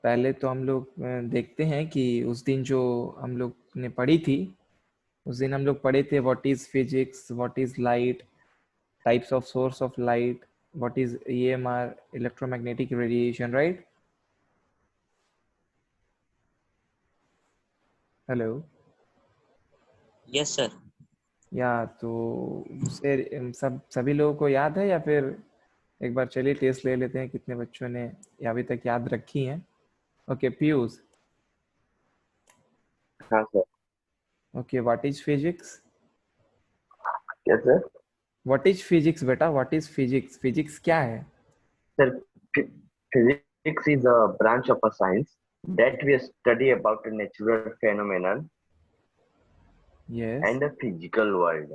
पहले तो हम लोग देखते हैं कि उस दिन जो हम लोग ने पढ़ी थी, उस दिन हम लोग पढ़े थे what is physics, what is light, types of source of light, what is EMR, electromagnetic radiation, right? Hello. Yes sir. या तो उसे सभी लोगों को याद है, या फिर एक बार चलिए टेस्ट ले लेते हैं कितने बच्चों ने ये अभी तक याद रखी हैं। ओके पीयूष। हाँ sir. Okay what is physics? क्या सर? व्हाट इज फिजिक्स बेटा, व्हाट इज फिजिक्स? फिजिक्स क्या है? Sir, physics is a branch of a science that we study about the natural phenomenon yes, and the physical world.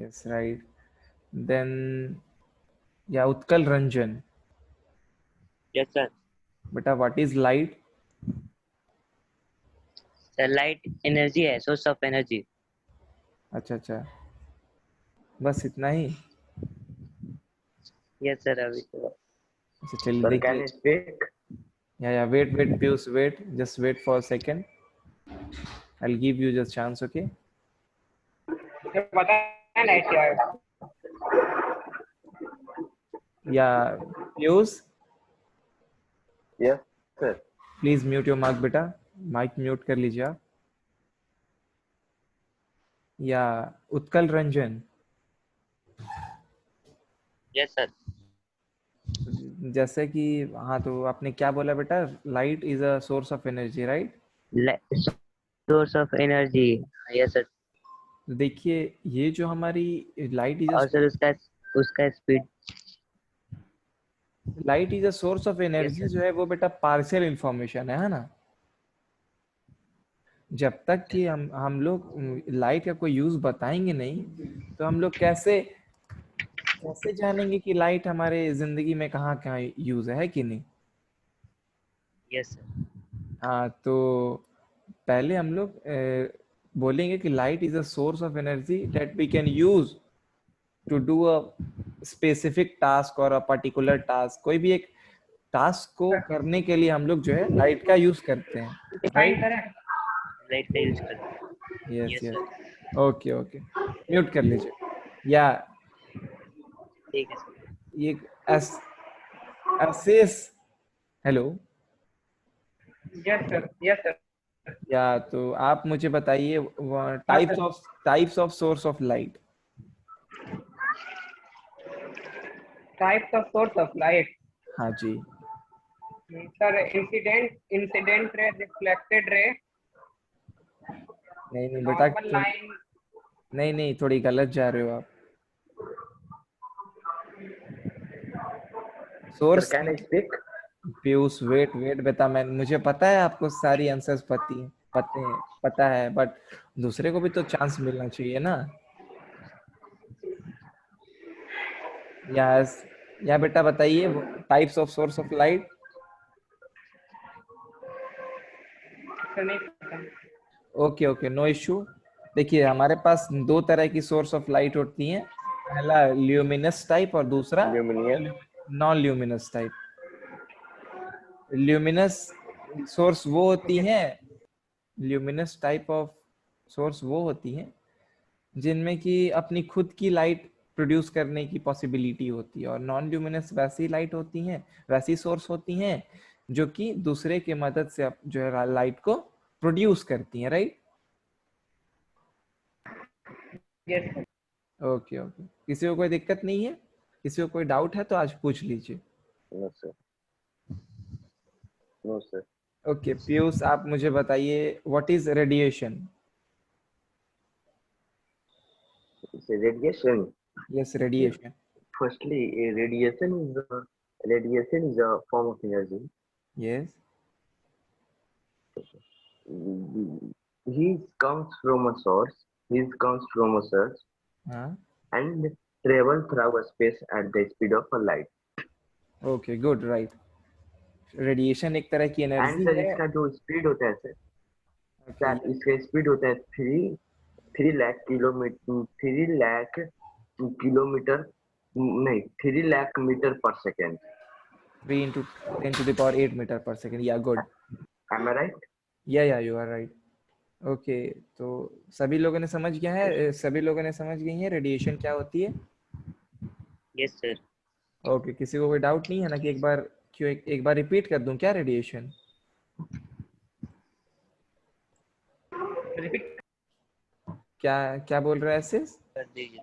Yes right. Then yeah Utkal Ranjan, yes sir. बेटा what is light? Sir light energy है, source of energy. अच्छा अच्छा, बस इतना ही? Yes sir. अभी तो अच्छा चलिए Sir, can देखिए। I speak? Yeah wait wait Piyush, wait, just wait for a second, I will give you just chance. Okay मुझे पता है लाइट क्या है। Yeah Piyush Yes, sir. Please mute your mic बेटा, माइक म्यूट कर लीजिए आप। या उत्कल रंजन, यस सर। जैसे कि, हाँ तो आपने क्या बोला बेटा? Light is a source of energy, right? Source of energy. Yes sir. देखिए ये जो हमारी लाइट इज और सर उसका उसका speed. Light is a source of yes energy sir. जो है वो बेटा पार्शियल इंफॉर्मेशन है ना? जब तक कि हम लोग लाइट का कोई यूज बताएंगे नहीं, तो हम लोग कैसे कैसे जानेंगे कि लाइट हमारे जिंदगी में कहाँ कहाँ यूज है कि नहीं? Yes sir. हाँ तो पहले हम लोग बोलेंगे कि light is a source of energy that we can use to do a specific task और अ पर्टिकुलर टास्क। कोई भी एक टास्क को करने के लिए हम लोग जो है लाइट का यूज करते हैं, डिफाइन राइट? करें। लाइट का यूज करते हैं। Yes yes yes. Sir. Okay okay, mute कर लीजिए। या ठीक है सर। ये एस एसेस, hello. Yes sir, yes sir. या तो आप मुझे बताइए हाँ sir. Types of source of light. Types of source of light. हाँ जी। Sir incident ray, reflected ray, नहीं नहीं बेटा, नॉर्मल लाइन। नहीं नहीं, थोड़ी गलत जा रहे हो आप। Sir, source, can I speak? Piyush wait wait बेटा, मैं मुझे पता है आपको सारी आंसर्स पता है, बट दूसरे को भी तो चांस मिलना चाहिए ना। यस, या बेटा बताइए types of source of light. Sir नहीं पता। Okay okay, no issue. देखिए हमारे पास दो तरह की सोर्स ऑफ लाइट होती हैं, पहला ल्यूमिनस टाइप और दूसरा Luminous. Non luminous type. Luminous source वो होती ओके। हैं, ल्यूमिनस टाइप ऑफ सोर्स वो होती हैं जिनमें कि अपनी खुद की लाइट प्रोड्यूस करने की पॉसिबिलिटी होती है, और नॉन ल्यूमिनस वैसी लाइट होती हैं, वैसी सोर्स होती हैं जो कि दूसरे के मदद से जो है लाइट को प्रोड्यूस करती हैं, right? Yes sir. Okay okay, किसी को कोई दिक्कत नहीं है? किसी को कोई डाउट है तो आज पूछ लीजिए। No, sir. No, sir. Okay Piyush, आप मुझे बताइए what is radiation? It's a radiation. Yes radiation. Firstly, radiation is a form of energy. Yes. Heat comes from a source. Heat comes from a source हाँ, and travel through space at the speed of a light. Okay good, right. Radiation एक तरह की And energy sir है। इसका जो speed होता है sir, okay इसका स्पीड होता है three lakh kilometre, 3 lakh kilometre, नहीं 3 लाख मीटर पर second. 3 into 10 to the power 8 meter per second. Yeah, good. Am I right? Yeah, you are right. Okay, तो सभी लोगों ने समझ गया है, सभी लोगों ने समझ गई है रेडिएशन क्या होती है? Yes sir. ओके, किसी को कोई डाउट नहीं है ना कि एक बार क्यों एक बार रिपीट कर दूं क्या रेडिएशन? रिपीट क्या क्या बोल रहा है एसिस? कर दीजिए।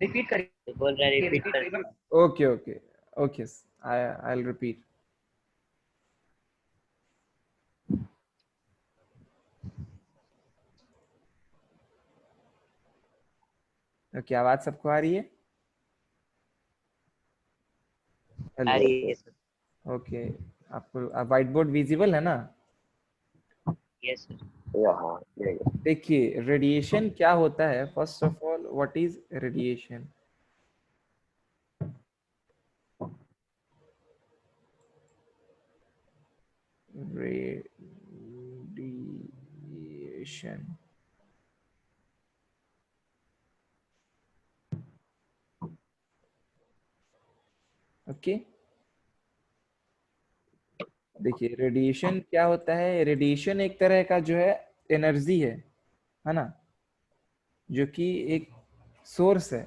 रिपीट करिए। तो बोल रहा है रिपीट कर repeat okay okay okay, I will repeat. Okay, आवाज सबको आ रही है? आ हेलो. रही है सर। ओके, आपको व्हाइट बोर्ड विजिबल है ना? Yes sir. Yeah, yeah. देखिए रेडिएशन क्या होता है. First of all, what is radiation? Radiation okay. देखिए रेडिएशन क्या होता है. रेडिएशन एक तरह का जो है एनर्जी है ना, जो कि एक सोर्स है.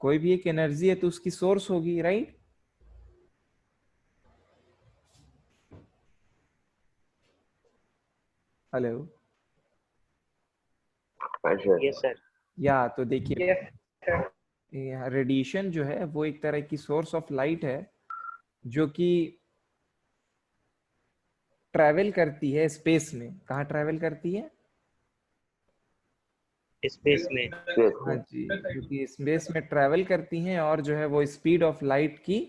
कोई भी एक एनर्जी है तो उसकी सोर्स होगी, right? Hello. Sure. Yes sir. या तो देखिए यस सर। रेडिएशन जो है वो एक तरह की सोर्स ऑफ लाइट है जो कि ट्रैवल करती है स्पेस में. कहाँ ट्रैवल करती है? स्पेस में। Yes, हाँ yes. जी, जो कि स्पेस में ट्रैवल करती हैं और जो है वो स्पीड ऑफ लाइट की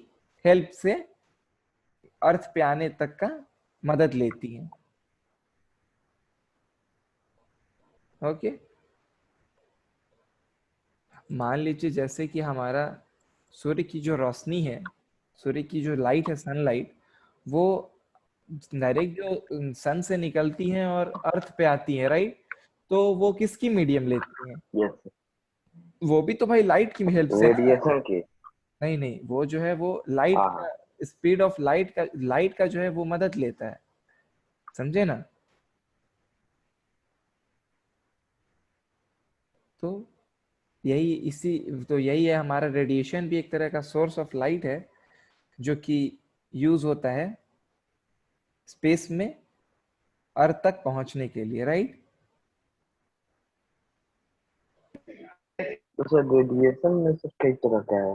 हेल्प से अर्थ पे आने तक का मदद लेती हैं. ओके, मान लीजिए जैसे कि हमारा सूर्य की जो रोशनी है, सूर्य की जो लाइट है, सनलाइट, वो डायरेक्ट जो सन से निकलती हैं और अर्थ पे आती है, राइट? तो वो किसकी मीडियम लेती हैं? Yes. वो भी तो भाई लाइट की हेल्प से ना. Radiation की. नहीं नहीं, वो जो है वो लाइट हाँ. का, स्पीड ऑफ लाइट का जो है वो मदद लेता है. समझे ना? तो यही है हमारा रेडिएशन भी एक तरह का सोर्स ऑफ लाइट है जो कि यूज होता है स्पेस में अर्थ तक पहुंचने के लिए, राइट? तो सर रेडिएशन में सर कई तरह का है.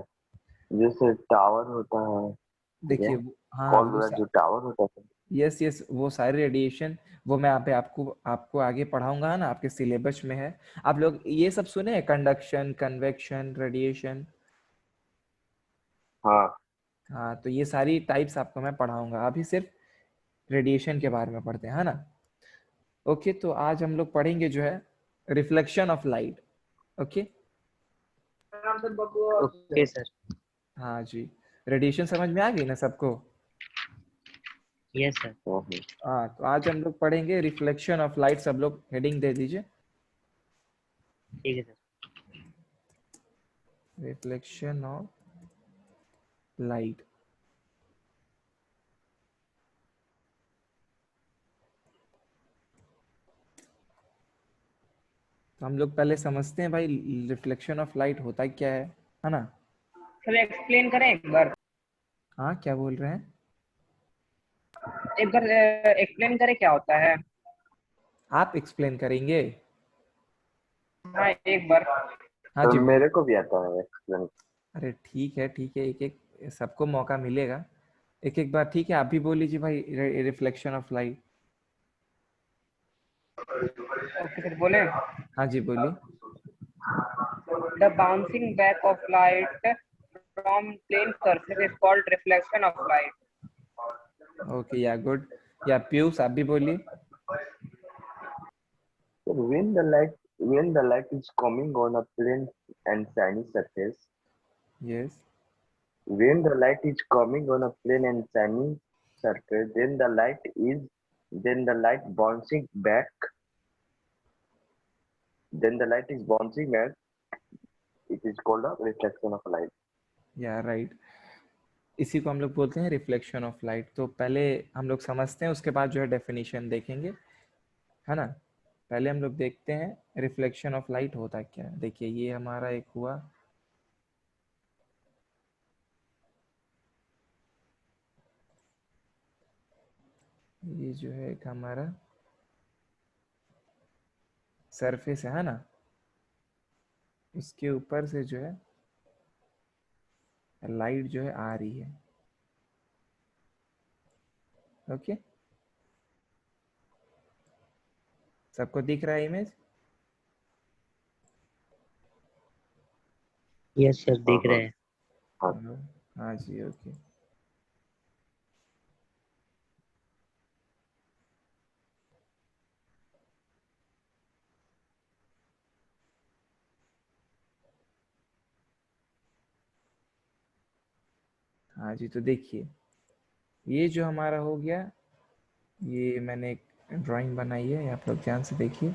जैसे टावर होता है. देखिए Yeah. हाँ, कॉल वाला जो टावर होता है. यस यस, वो सारे रेडिएशन वो मैं यहाँ पे आपको आगे पढ़ाऊंगा ना, आपके सिलेबस में है. आप लोग ये सब सुने हैं, कंडक्शन, कन्वेक्शन, रेडिएशन? हाँ. हाँ, तो ये सारी टाइप्स आपको मैं पढ़ाऊंगा. अभी सिर्फ रेडिएशन के बारे में पढ़ते हैं, है ना? ओके, तो आज हम लोग पढ़ेंगे जो है reflection of light. Okay. Okay sir. हाँ जी, रेडिएशन समझ में आ गई ना सबको? Yes sir. हाँ, तो आज हम लोग पढ़ेंगे रिफ्लेक्शन ऑफ लाइट. सब लोग हेडिंग दे दीजिए, ठीक है सर। Reflection of light. तो हम लोग पहले समझते हैं भाई रिफ्लेक्शन ऑफ लाइट होता क्या है ना? सर एक्सप्लेन करें एक बार। हाँ, क्या बोल रहे हैं? एक बार एक्सप्लेन करें क्या होता है। आप एक्सप्लेन करेंगे? हाँ एक बार। हाँ तो जी. मेरे को भी आता है explain. अरे ठीक है ठीक है, एक एक सबको मौका मिलेगा. एक एक बार, ठीक है. आप भी बोल लीजिए भाई reflection of light. Okay sir बोले। हाँ जी, बोलिए. The bouncing back of light from plane surface is called reflection of light. Okay, yeah good. Yeah Piyush, आप भी बोलिए. So when the light is coming on a plane and shiny surface, yes. when the light is coming on a plane and shiny surface, then the light bouncing back. Then the light is bouncing back. It is called a reflection of light. या right. इसी को हम लोग बोलते हैं reflection of light. तो पहले हम लोग समझते हैं, उसके बाद जो है डेफिनेशन देखेंगे, है ना। पहले हम लोग देखते हैं रिफ्लेक्शन ऑफ लाइट होता क्या है। देखिए ये हमारा एक हुआ, ये जो है एक हमारा सरफेस है ना, इसके ऊपर से जो है लाइट जो है आ रही है। ओके, सबको दिख रहा है इमेज? यस सर, दिख रहे हैं। हेलो, हाँ जी, ओके। हाँ जी, तो देखिए ये जो हमारा हो गया, ये मैंने एक ड्राइंग बनाई है, आप लोग ध्यान से देखिए।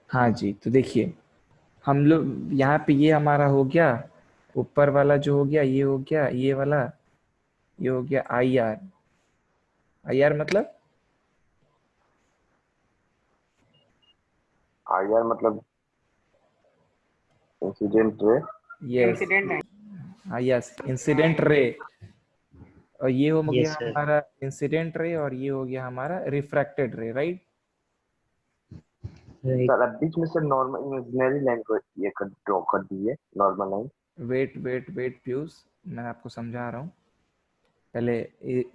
हाँ जी, तो देखिए हम लोग यहाँ पे, ये हमारा हो गया ऊपर वाला जो हो गया, ये हो गया ये वाला, ये हो गया आई आर। आई आर मतलब आईआर मतलब इंसिडेंट रे। यस, इंसिडेंट है। हाँ यस, इंसिडेंट रे। और ये हो गया यस सर। हमारा इंसिडेंट रे, और ये हो गया हमारा रिफ्रैक्टेड रे, राइट। राइट। सर अब बीच में से नॉर्मल इमेजिनरी लाइन को ये कर ड्रॉ कर दीजिए, normal line. Wait wait wait प्यूस, मैं आपको समझा रहा हूँ। पहले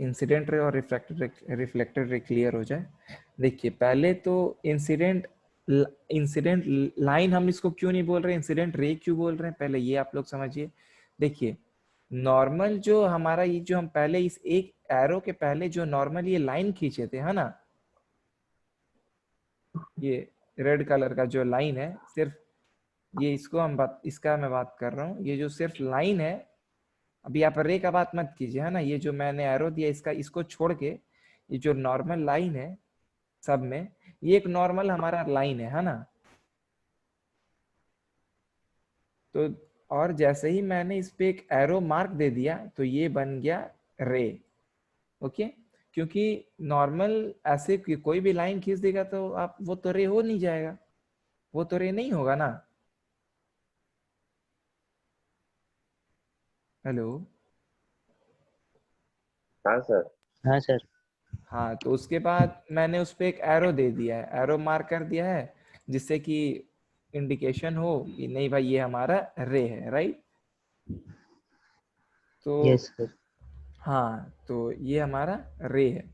इंसिडेंट रे और रिफ्लेक्टेड रे क्लियर हो जाए। देखिए पहले तो इंसिडेंट इंसिडेंट लाइन हम इसको क्यों नहीं बोल रहे, इंसिडेंट रे क्यों बोल रहे हैं, पहले ये आप लोग समझिए। देखिए नॉर्मल जो हमारा, ये जो हम पहले इस एक एरो के पहले जो नॉर्मल ये लाइन खींचे थे, है ना, ये रेड कलर का जो लाइन है, सिर्फ ये इसको हम बात, इसका मैं बात कर रहा हूँ, ये जो सिर्फ लाइन है। अभी आप रे का बात मत कीजिए, है ना। ये जो मैंने एरो दिया इसका, इसको छोड़ के ये जो नॉर्मल लाइन है सब में, ये एक नॉर्मल हमारा लाइन है ना। तो और जैसे ही मैंने इस पे एक एरो मार्क दे दिया तो ये बन गया रे। ओके, क्योंकि नॉर्मल ऐसे कोई भी लाइन खींच देगा तो आप, वो तो रे हो नहीं जाएगा, वो तो रे नहीं होगा ना। हेलो, हाँ सर। हाँ सर। हाँ, तो उसके बाद मैंने उस पे एक एरो दे दिया है, एरो मार्क कर दिया है, जिससे कि इंडिकेशन हो कि नहीं भाई ये हमारा रे है, राइट। तो यस सर। हाँ, तो ये हमारा रे है।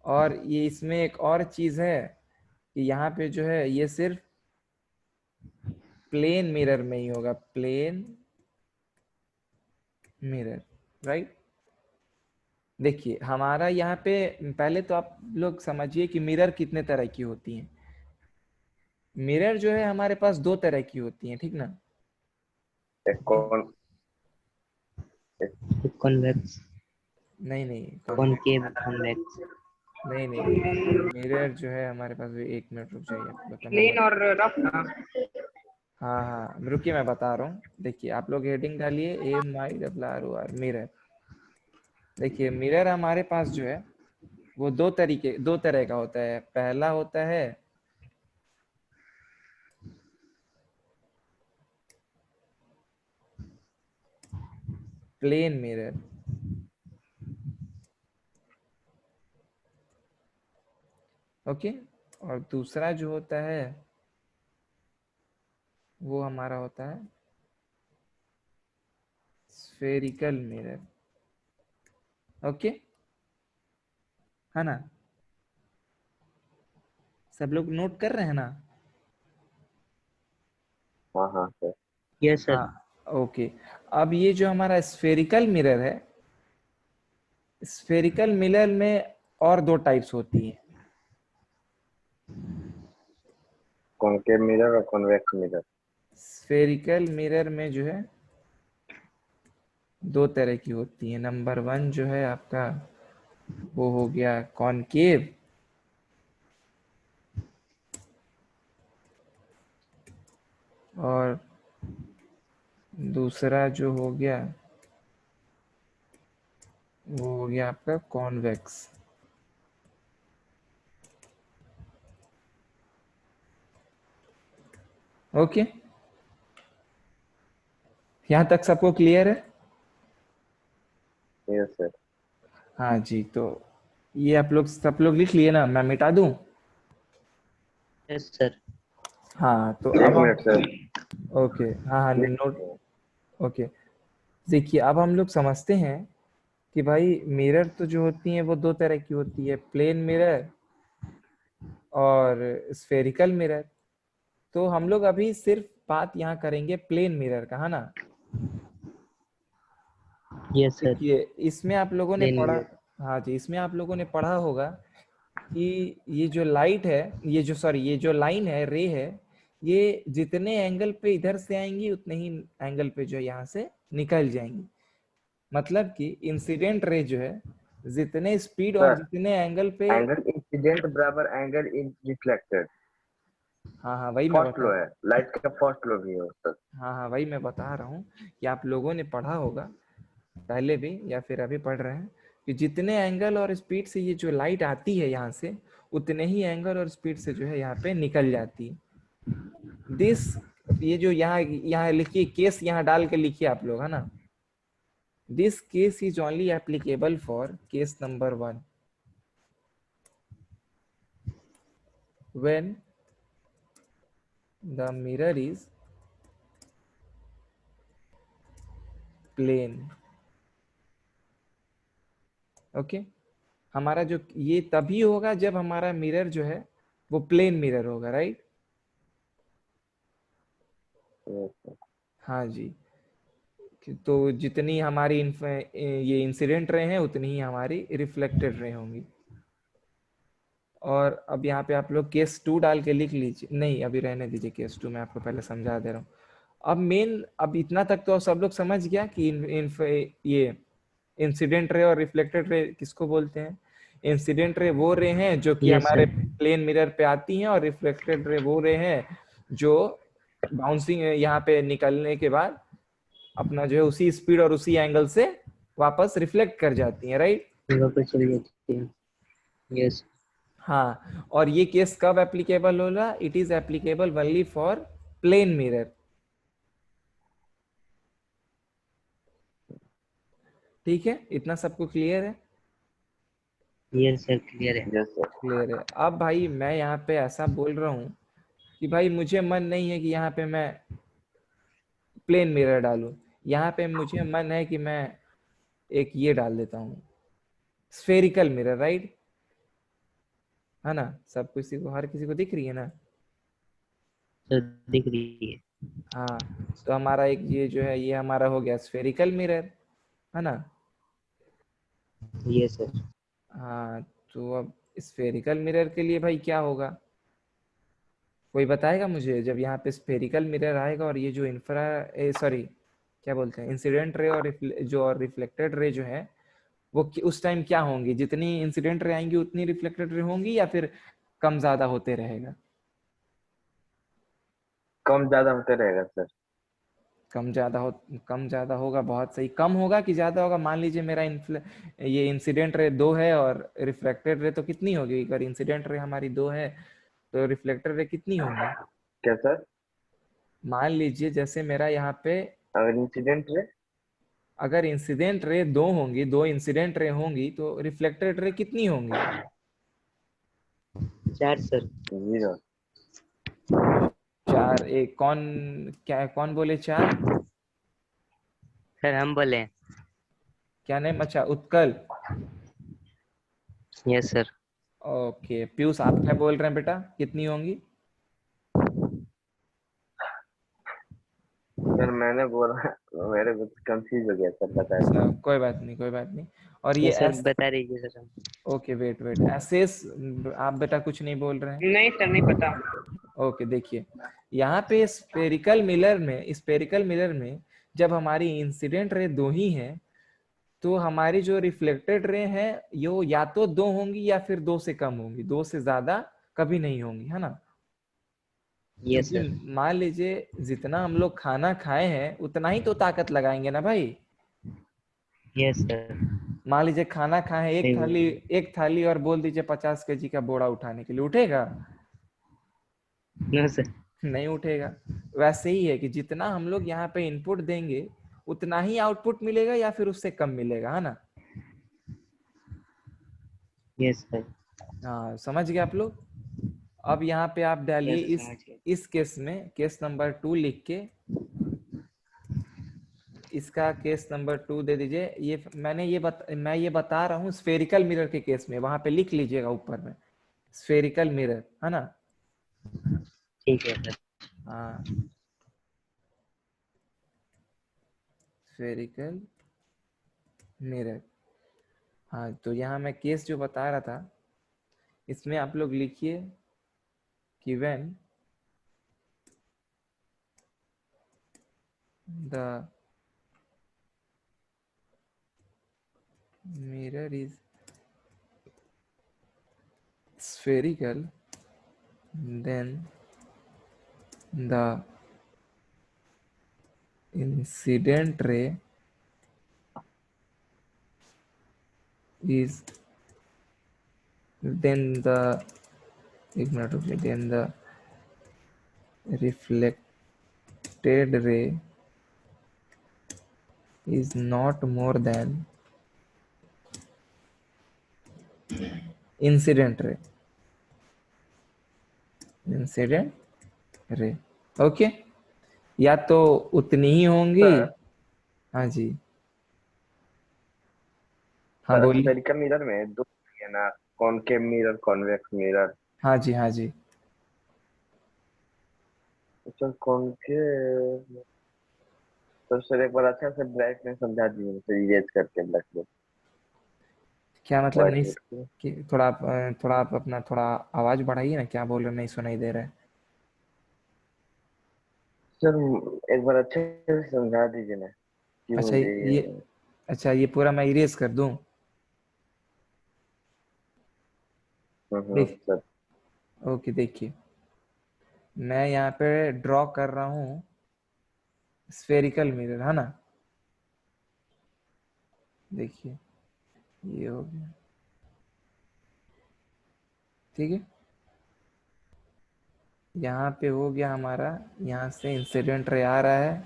और ये इसमें एक और चीज है कि यहाँ पे जो है ये सिर्फ प्लेन मिरर में ही होगा, प्लेन मिरर, राइट। देखिए हमारा यहाँ पे, पहले तो आप लोग समझिए कि मिरर कितने तरह की होती हैं। मिरर जो है हमारे पास दो तरह की होती हैं, ठीक ना। एक कौन? कॉन्वेक्स, नहीं नहीं, कॉनकेव, कॉन्वेक्स। नहीं नहीं, मिरर जो है हमारे पास, भी एक मिनट रुक जाइए, आप लोग मैं प्लेन और रफ ना। हाँ हाँ रुकिए, मैं बता रहा हूँ। देखिए आप लोग हेडिंग डालिए AMIRROR मिरर। देखिए मिरर हमारे पास जो है वो दो तरह का होता है। पहला होता है प्लेन मिरर, ओके। और दूसरा जो होता है वो हमारा होता है स्फेरिकल मिरर, ओके, है ना। सब लोग नोट कर रहे हैं ना? हाँ हाँ सर। Yes sir. हाँ, ओके। अब ये जो हमारा स्फेरिकल मिरर है, स्फेरिकल मिरर में और दो टाइप्स होती हैं। कॉनकेव मिरर और कॉन्वेक्स मिरर। स्फेरिकल मिरर में जो है दो तरह की होती है। नंबर वन जो है आपका वो हो गया कॉनकेव, और दूसरा जो हो गया वो हो गया आपका कॉन्वेक्स। ओके, यहाँ तक सबको क्लियर है? Yes, sir. हाँ जी, तो ये आप लोग सब लोग लिख लिए ना, मैं मिटा दूं? Yes sir. हाँ तो एक अब हम, मिनट सर। ओके, हाँ हाँ नोट, ओके। देखिए अब हम लोग समझते हैं कि भाई मिरर तो जो होती हैं वो दो तरह की होती है, प्लेन मिरर और स्फेरिकल मिरर। तो हम लोग अभी सिर्फ बात यहाँ करेंगे प्लेन मिरर का, है ना? Yes sir. देखिए इसमें आप लोगों ने प्लेन पढ़ा, मिरर। हाँ जी, इसमें आप लोगों ने पढ़ा होगा कि ये जो लाइट है, ये जो सॉरी ये जो लाइन है, रे है, ये जितने एंगल पे इधर से आएंगी उतने ही एंगल पे जो यहाँ से निकल जाएंगी। मतलब कि इंसिडेंट रे जो है जितने स्पीड और सर जितने एंगल पे, एंगल इंसिडेंट बराबर एंगल इन रिफ्लेक्टेड हाँ हाँ वही मैं फर्स्ट बता, लो है, लाइट का फर्स्ट लो भी है सर। हाँ हाँ वही मैं बता रहा हूँ कि आप लोगों ने पढ़ा होगा पहले भी या फिर अभी पढ़ रहे हैं कि जितने एंगल और स्पीड से ये जो लाइट आती है यहाँ से, उतने ही एंगल और स्पीड से जो है यहाँ पे निकल जाती है। दिस, ये जो यहाँ यहाँ लिखिए केस, यहाँ डाल के लिखिए आप लोग, है ना? This case is only applicable for case number 1 when the mirror is plane। Okay, हमारा जो ये तभी होगा जब हमारा मिरर जो है वो प्लेन मिरर होगा, राइट? हाँ जी, तो जितनी हमारी ये इंसिडेंट रे हैं उतनी ही हमारी रिफ्लेक्टेड रे होंगी। और अब यहाँ पे आप लोग केस 2 डाल के लिख लीजिए, नहीं अभी रहने दीजिए केस 2, मैं आपको पहले समझा दे रहा हूँ। अब मेन, अब इतना तक तो सब लोग समझ गया कि ये इंसिडेंट रे और रिफ्लेक्टेड रे किसको बोलते हैं। इंसिडेंट रे वो रे हैं जो कि यस हमारे सर। प्लेन मिरर पे आती हैं, और रिफ्लेक्टेड रे वो रे हैं जो बाउंसिंग यहाँ पे निकलने के बाद अपना जो है उसी स्पीड और उसी एंगल से वापस रिफ्लेक्ट कर जाती हैं, राइट? वापस चली जाती है। यस। हाँ, और ये केस कब एप्लीकेबल होगा? It is applicable only for plane mirror. ठीक है, इतना सबको क्लियर है? यस सर क्लियर है। Yes sir. क्लियर है। अब भाई मैं यहाँ पे ऐसा बोल रहा हूँ कि भाई मुझे मन नहीं है कि यहाँ पे मैं प्लेन मिरर डालूं, यहाँ पे मुझे मन है कि मैं एक ये डाल देता हूँ, स्फेरिकल मिरर, राइट? है ना? सब किसी को, हर किसी को दिख रही है ना? सर दिख रही है। हाँ, तो हमारा एक ये जो है ये हमारा हो गया स्फेरिकल मिरर, है ना? Yes sir. हाँ, तो अब स्फेरिकल मिरर के लिए भाई क्या होगा, कोई बताएगा मुझे? जब यहाँ पे स्फेरिकल मिरर आएगा और ये जो इंफ्रा सॉरी क्या बोलते हैं, इंसिडेंट रे और जो और रिफ्लेक्टेड रे जो है वो उस टाइम क्या होंगी? जितनी इंसिडेंट रे आएंगी उतनी रिफ्लेक्टेड रे होंगी, या फिर कम ज्यादा होते रहेगा? कम ज्यादा होते रहेगा सर। कम ज्यादा होगा, बहुत सही। कम होगा कि ज्यादा होगा? मान लीजिए मेरा ये इंसिडेंट रे 2 है और रिफ्लेक्टेड रे तो कितनी होगी? अगर इंसिडेंट रे हमारी 2 है तो रिफ्लेक्टेड रे कितनी होंगी? क्या सर? मान लीजिए जैसे मेरा यहाँ पे, अगर इंसिडेंट रे, अगर इंसिडेंट रे 2 होंगी, 2 इंसिडेंट रे होंगी, तो रिफ्लेक्टेड रे कितनी होंगी? 4 सर। 0। 4? एक कौन, क्या कौन बोले 4? सर हम बोले। क्या नेम? अच्छा, Utkal. Yes sir. Okay, Piyush आप क्या बोल रहे हैं बेटा, कितनी होंगी? सर मैंने बोला, मेरे कुछ कंफ्यूज हो गया सर, बताया। अच्छा, कोई बात नहीं, कोई बात नहीं। और ये यस सर एस, बता दीजिए सर हम। ओके वेट वेट, एसेस, आप बेटा कुछ नहीं बोल रहे हैं? नहीं सर, नहीं पता। ओके, देखिए यहाँ पे स्पेरिकल मिरर में जब हमारी इंसिडेंट रे 2 ही है तो हमारी जो रिफ्लेक्टेड रे है यो या तो 2 होंगी या फिर 2 से कम होंगी, 2 से ज्यादा कभी नहीं होंगी, है ना। यस क्योंकि सर। मान लीजिए जितना हम लोग खाना खाए हैं उतना ही तो ताकत लगाएंगे ना भाई। Yes sir. मान लीजिए खाना खाए सही बोल रहे हैं। एक थाली और बोल दीजिए 50 केजी का बोरा उठाने के लिए, उठेगा? No sir. नहीं उठेगा। वैसे ही है कि जितना हम लोग यहाँ पे इनपुट देंगे उतना ही आउटपुट मिलेगा या फिर उससे कम मिलेगा, है ना। Yes sir. हाँ समझ गए आप लोग। अब यहाँ पे आप डालिए यस इस समझ गए। इस केस में केस नंबर 2 लिख के, इसका केस नंबर 2 दे दीजिए। ये मैं ये बता रहा हूँ स्फेरिकल मिरर के केस में, वहां पे लिख लीजिएगा ऊपर में स्फेरिकल मिरर, है ना। ठीक है सर। हाँ स्फेरिकल मिरर। हाँ तो यहाँ मैं केस जो बता रहा था इसमें आप लोग लिखिए कि when the mirror is spherical then the incident ray is then the एक मिनट रुकिए, then the reflected ray is not more than incident ray, incident ray। Okay, या तो उतनी ही होंगी। सर हाँ जी, हाँ सर बोलिए। स्फेरिकल मिरर में दो है ना, कॉनकेव मिरर कॉन्वेक्स मिरर। हाँ जी, हाँ जी। सर कॉनकेव, तो सर एक बार अच्छा से ब्राइट में समझा दीजिए, सर इरेज करके रख दो क्या मतलब व्हाइट नहीं बोर्ड पे। कि थोड़ा आप अपना थोड़ा आवाज बढ़ाइए ना, क्या बोल रहे हैं, नहीं सुनाई दे रहा है। सर एक बार अच्छे से समझा दीजिए ना कि अच्छा मुझे ये। ये अच्छा ये पूरा मैं इरेज कर दूं? देख, सर ओके देखिए, मैं यहाँ पे ड्रॉ कर रहा हूँ स्फेरिकल मिरर, है ना। देखिए ये हो गया, ठीक है। यहाँ पे हो गया हमारा, यहाँ से इंसिडेंट रे आ रहा है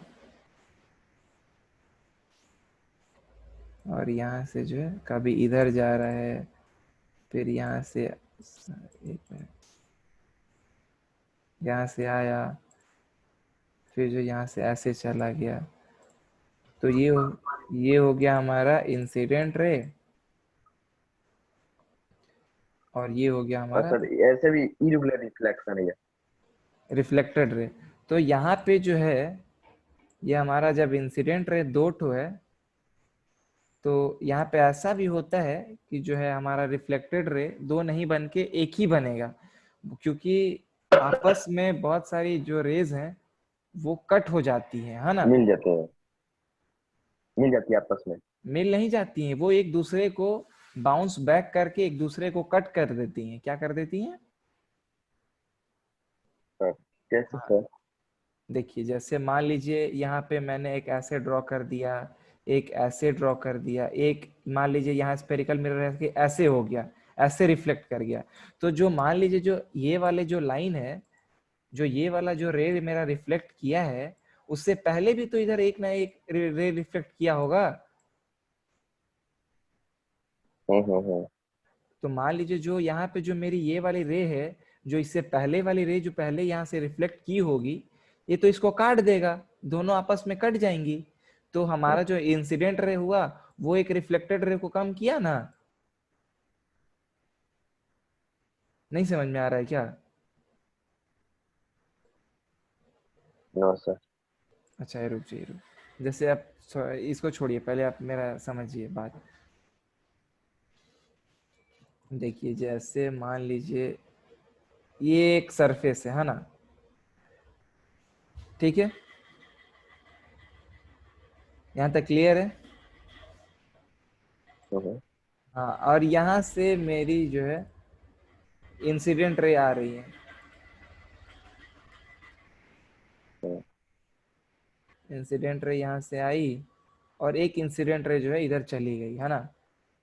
और यहाँ से जो है कभी इधर जा रहा है, फिर यहाँ से एक मिनट, यहाँ से आया, फिर जो यहाँ से ऐसे चला गया। तो ये हो गया हमारा इंसिडेंट रे और ये हो गया और हमारा सर ऐसे भी इरेगुलर रिफ्लेक्शन है। Reflected ray. तो यहाँ पे जो है ये हमारा जब इंसिडेंट रे 2 ठो है तो यहाँ पे ऐसा भी होता है कि जो है हमारा रिफ्लेक्टेड रे 2 नहीं बन के एक ही बनेगा, क्योंकि आपस में बहुत सारी जो रेज हैं वो कट हो जाती है ना। मिल जाते हैं, मिल जाती है आपस में। मिल नहीं जाती हैं, वो एक दूसरे को बाउंस बैक करके एक दूसरे को कट कर देती हैं। क्या कर देती हैं? सर कैसे हाँ, सर? देखिए जैसे मान लीजिए यहाँ पे मैंने एक ऐसे ड्रॉ कर दिया, एक ऐसे ड्रॉ कर दिया, एक मान लीजिए यहाँ स्पेरिकल मिरर है कि ऐसे हो गया, ऐसे रिफ्लेक्ट कर गया। तो जो मान लीजिए जो ये वाले जो लाइन है, जो ये वाला जो रे मेरा रिफ्लेक्ट किया है, उससे पहले भी तो इधर एक ना एक रे रिफ्लेक्ट किया होगा। हम्म। तो मान लीजिए जो यहाँ पे जो मेरी ये वाली रे है, जो इससे पहले वाली रे जो पहले यहाँ से रिफ्लेक्ट की होगी, ये तो इसको काट देगा, दोनों आपस में कट जाएंगी। तो हमारा जो इंसिडेंट रे हुआ वो एक रिफ्लेक्टेड रे को कम किया ना। नहीं समझ में आ रहा है क्या? No sir. अच्छा है, रुक जाइए रुक, जैसे आप इसको छोड़िए, पहले आप मेरा समझिए बात। देखिए जैसे मान लीजिए ये एक सरफेस है ना, ठीक है, यहाँ तक क्लियर है। हाँ, और यहाँ से मेरी जो है इंसिडेंट रे आ रही है। इंसिडेंट रे यहाँ से आई और एक इंसिडेंट रे जो है इधर चली गई, है ना।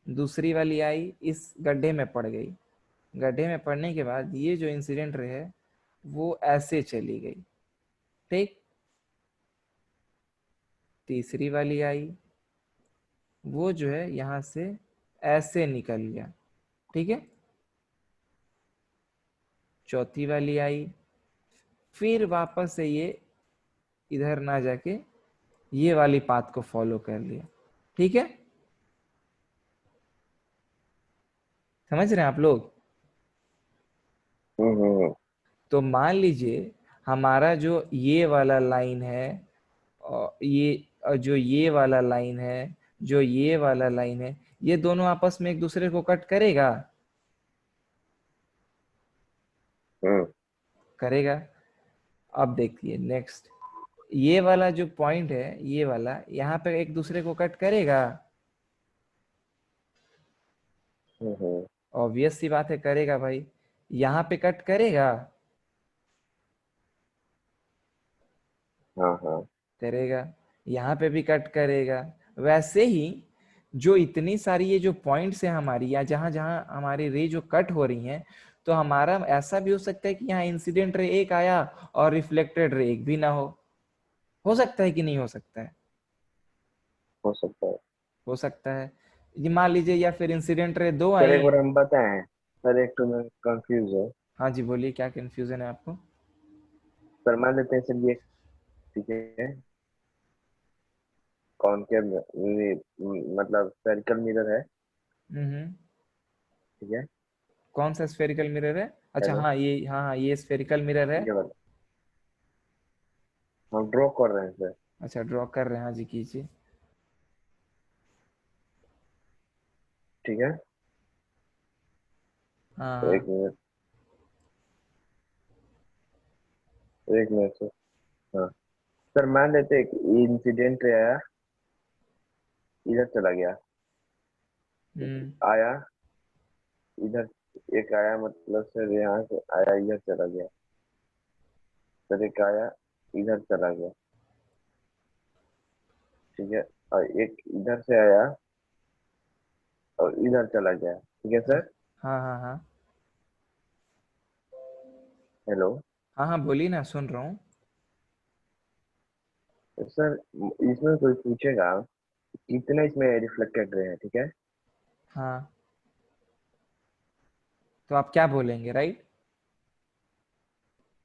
दूसरी वाली आई, इस गड्ढे में पड़ गई। गड्ढे में पड़ने के बाद ये जो इंसिडेंट रे है वो ऐसे चली गई, ठीक। तीसरी वाली आई, वो जो है यहाँ से ऐसे निकल गया, ठीक है। चौथी वाली आई, फिर वापस से ये इधर ना जाके ये वाली पाथ को फॉलो कर लिया, ठीक है। समझ रहे हैं आप लोग? तो मान लीजिए हमारा जो ये वाला लाइन है और जो ये वाला लाइन है, जो ये वाला लाइन है, ये दोनों आपस में एक दूसरे को कट करेगा, करेगा। अब देखिए नेक्स्ट, ये वाला जो पॉइंट है, ये वाला यहाँ पे एक दूसरे को कट करेगा। ऑब्वियस सी बात है, करेगा भाई। यहाँ पे कट करेगा, करेगा। यहाँ पे भी कट करेगा। वैसे ही जो इतनी सारी ये जो पॉइंट्स है हमारी, या जहां जहां हमारी रे जो कट हो रही हैं, तो हमारा ऐसा भी हो सकता है कि यहाँ इंसिडेंट रे एक आया और रिफ्लेक्टेड रे एक भी ना हो सकता है कि नहीं हो सकता है? हो सकता है। हो सकता है। ये मान लीजिए, या फिर इंसिडेंट रे दो सर आई। एक बार हम बताएं, सर एक तो मैं कंफ्यूज हूँ। हाँ जी बोलिए, क्या कंफ्यूजन है आपको? सर मान लेते हैं सर ये, ठीक है, कॉनकेव मतलब स्फेरिकल मिरर है, ठीक है। कौन सा स्फेरिकल मिरर है? अच्छा हेलो, हाँ, ये स्फेरिकल मिरर है। ये वाला हम ड्रॉ कर रहे हैं सर। अच्छा, ड्रॉ कर रहे हैं, हाँ जी कीजिए। ठीक है, हाँ एक हाँ। मिनट, एक मिनट सर। हाँ सर, मान लेते हैं कि इंसिडेंट आया, इधर चला गया, आया इधर, एक आया मतलब सर यहाँ से आया इधर चला गया, सर एक आया इधर चला गया, ठीक है, और एक इधर से आया और इधर चला गया, ठीक है सर। हाँ हाँ हाँ। हेलो, हाँ हाँ बोलिए ना, सुन रहा हूँ। तो सर इसमें कोई पूछेगा कितना इसमें रिफ्लेक्टेड रे है, ठीक है। हाँ, तो आप क्या बोलेंगे, राइट?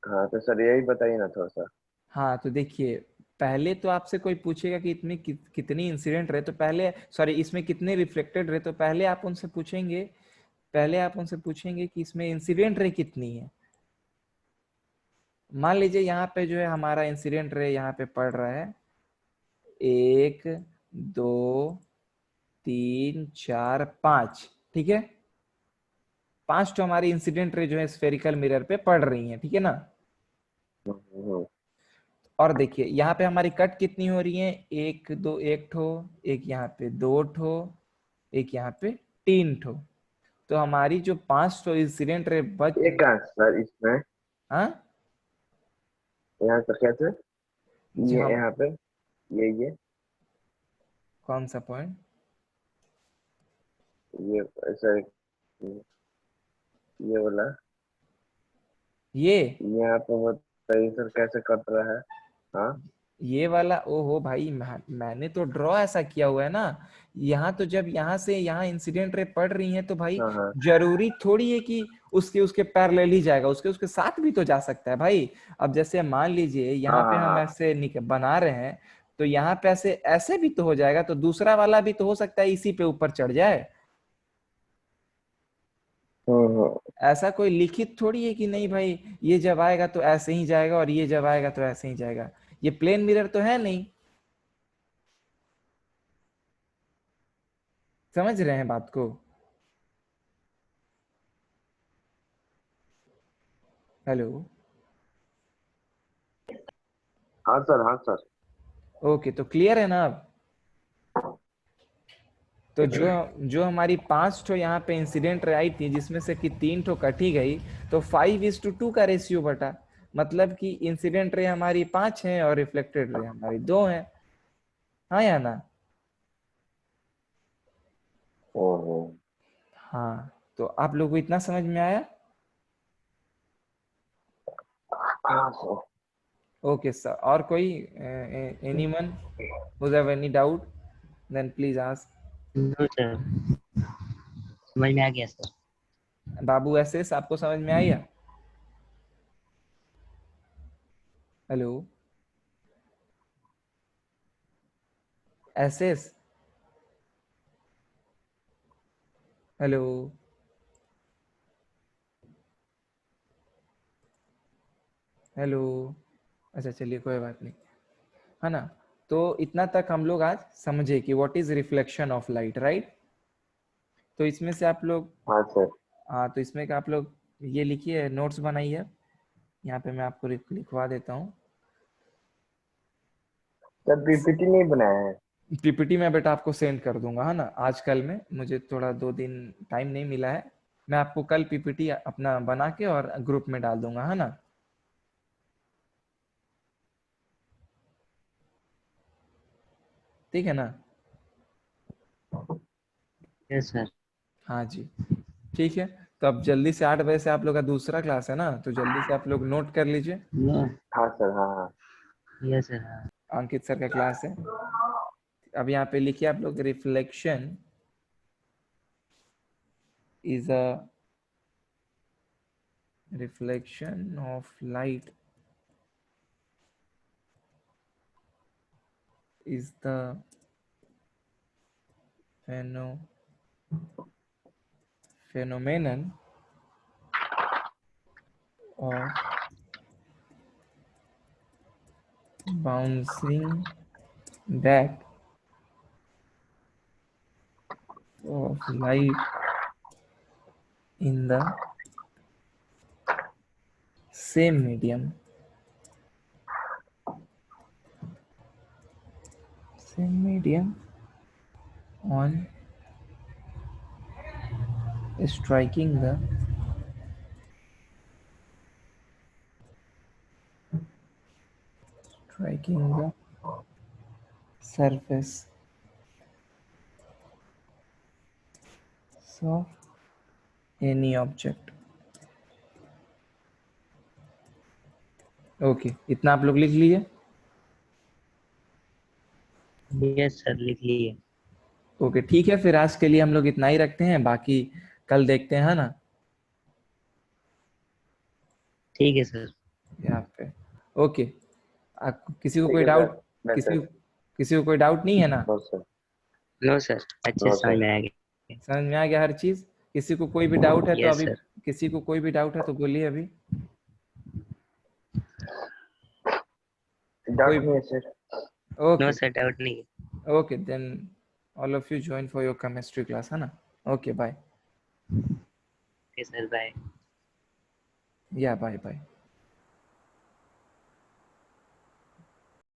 हाँ तो सर यही बताइए ना थोड़ा सा। हाँ तो देखिए, पहले तो आपसे कोई पूछेगा कि कितनी इंसिडेंट रहे, तो पहले, सॉरी, इसमें कितने रिफ्लेक्टेड रहे, तो पहले आप उनसे पूछेंगे, कि इसमें इंसिडेंट रे कितनी है। मान लीजिए यहाँ पे जो है हमारा इंसिडेंट रे यहाँ पे पड़ रहा है 1 2 3 4 5, ठीक है। 5 तो हमारी इंसिडेंट रे जो है स्फेरिकल मिरर पे पड़ रही है, ठीक है ना। हम्म, और देखिए यहाँ पे हमारी कट कितनी हो रही है, एक दो, एक ठो, एक यहाँ पे दो ठो, एक यहाँ पे 3 ठो। तो हमारी जो 5 ठो इंसिडेंट रे बच, एक आंसर इसमें, हाँ यहाँ पर कैसे, जी, ये हम यहाँ पे, ये कौन सा पॉइंट? ये ऐसा, ये वाला, ये यहाँ पे बताइए सर कैसे कट रहा है। हाँ ये वाला, ओहो भाई, मैंने तो ड्रॉ ऐसा किया हुआ है ना। यहाँ तो जब यहाँ से यहाँ इंसिडेंट रे पड़ रही है, तो भाई हाँ हाँ जरूरी थोड़ी है कि उसके उसके पैरेलल ही जाएगा, उसके उसके साथ भी तो जा सकता है भाई। अब जैसे मान लीजिए यहाँ हाँ पे हाँ हम हाँ। ऐसे बना रहे हैं, तो यहाँ पे ऐसे ऐसे भी तो हो जाएगा, तो दूसरा वाला भी तो हो सकता है इसी पे ऊपर चढ़ जाए। हम्म। ऐसा कोई लिखित थोड़ी है कि नहीं भाई, ये जब आएगा तो ऐसे ही जाएगा और ये जब आएगा तो ऐसे ही जाएगा। ये प्लेन मिरर तो है नहीं। समझ रहे हैं बात को? हेलो। हाँ सर, हाँ सर। ओके, तो क्लियर है ना अब? तो जो हमारी 5 ठो यहाँ पे इंसिडेंट रे आई थी, जिसमें से कि 3 ठो कटी गई, तो 5:2 का रेशियो बटा, मतलब कि इंसिडेंट रे हमारी 5 है और रिफ्लेक्टेड रे हमारी 2 है। हाँ या ना? ओहो। हाँ, तो आप लोगों को इतना समझ में आया? हाँ सर। ओके सर, और कोई anyone who have any doubt, then please ask. No sir, समझ में आ गया सर। बाबू एसएस, आपको समझ में आया? Hello SS, hello, hello. अच्छा चलिए, कोई बात नहीं, है ना? तो इतना तक हम लोग आज समझे कि what is reflection of light, right? तो इसमें से आप लोग, हाँ सर। हाँ, तो इसमें का आप लोग ये लिखिए, नोट्स बनाइए। यहाँ पे मैं आपको लिखवा देता हूँ। सर पीपीटी नहीं बनाया है। पीपीटी मैं बेटा आपको सेंड कर दूंगा, है ना? आज कल में मुझे थोड़ा 2 दिन टाइम नहीं मिला है, मैं आपको कल पीपीटी अपना बना के और ग्रुप में डाल दूंगा, है ना? ठीक है ना? Yes sir. हाँ जी, ठीक है। तो अब जल्दी से 8 बजे से आप लोग का दूसरा क्लास है ना, तो जल्दी से आप लोग नोट कर लीजिए। हाँ सर। हाँ हाँ। Yes sir. हाँ अंकित सर का क्लास है। अब यहाँ पे लिखिए आप लोग, reflection is a reflection of light is the phenomenon of bouncing back of light in the same medium on striking the surface of any object. Okay, इतना आप लोग लिख लिए? यस सर, लिख लिए। ओके ठीक है, फिर आज के लिए हम लोग इतना ही रखते हैं, बाकी कल देखते हैं, है ना? ठीक है सर। यहाँ पे ओके। किसी को ठीक कोई है डाउट, सर। किसी को कोई डाउट नहीं है ना? No sir. नो सर, अच्छे नो से समझ सर। में आ गया। समझ में आ गया हर चीज? किसी को कोई भी डाउट है तो यस अभी, सर। किसी को कोई भी डाउट है तो बोलिए अभी। डाउट कोई, नहीं है sir. No okay sir, doubt नहीं है। Okay, then all of you join for your chemistry class, है ना? Okay bye. Okay sir, bye. Yeah bye bye.